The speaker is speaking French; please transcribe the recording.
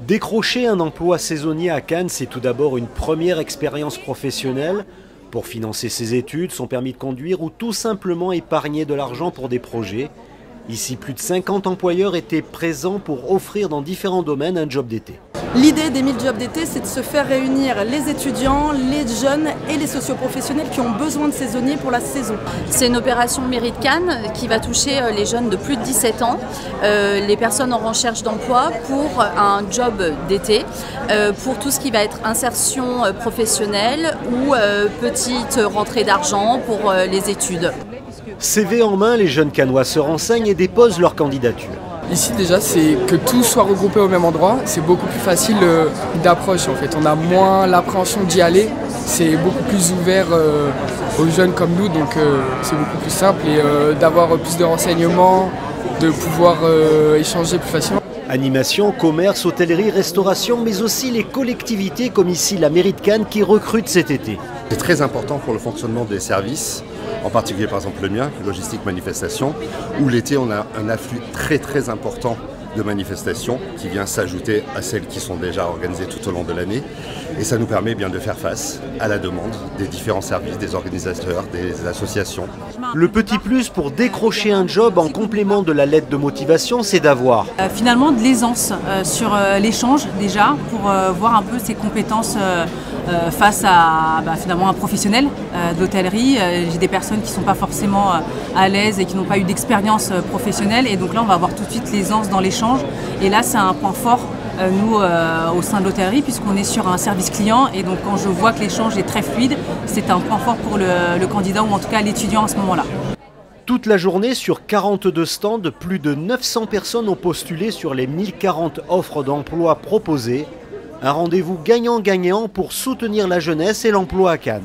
Décrocher un emploi saisonnier à Cannes, c'est tout d'abord une première expérience professionnelle pour financer ses études, son permis de conduire ou tout simplement épargner de l'argent pour des projets. Ici, plus de 50 employeurs étaient présents pour offrir dans différents domaines un job d'été. L'idée des 1000 jobs d'été, c'est de se faire réunir les étudiants, les jeunes et les socioprofessionnels qui ont besoin de saisonniers pour la saison. C'est une opération Mérite Cannes qui va toucher les jeunes de plus de 17 ans, les personnes en recherche d'emploi pour un job d'été, pour tout ce qui va être insertion professionnelle ou petite rentrée d'argent pour les études. CV en main, les jeunes Cannois se renseignent et déposent leur candidature. Ici déjà, c'est que tout soit regroupé au même endroit, c'est beaucoup plus facile d'approche en fait. On a moins l'appréhension d'y aller, c'est beaucoup plus ouvert aux jeunes comme nous, donc c'est beaucoup plus simple et d'avoir plus de renseignements, de pouvoir échanger plus facilement. Animation, commerce, hôtellerie, restauration, mais aussi les collectivités comme ici la Mérite Cannes qui recrute cet été. C'est très important pour le fonctionnement des services, en particulier par exemple le mien, logistique manifestation, où l'été on a un afflux très important de manifestations qui vient s'ajouter à celles qui sont déjà organisées tout au long de l'année. Et ça nous permet bien de faire face à la demande des différents services, des organisateurs, des associations. Le petit plus pour décrocher un job en complément de la lettre de motivation, c'est d'avoir finalement de l'aisance sur l'échange déjà, pour voir un peu ses compétences face à finalement un professionnel d'hôtellerie. J'ai des personnes qui ne sont pas forcément à l'aise et qui n'ont pas eu d'expérience professionnelle, et donc là on va avoir tout de suite l'aisance dans l'échange. Et là c'est un point fort nous au sein de l'hôtellerie, puisqu'on est sur un service client, et donc quand je vois que l'échange est très fluide, c'est un point fort pour le candidat, ou en tout cas l'étudiant à ce moment-là. Toute la journée, sur 42 stands, plus de 900 personnes ont postulé sur les 1040 offres d'emploi proposées. Un rendez-vous gagnant-gagnant pour soutenir la jeunesse et l'emploi à Cannes.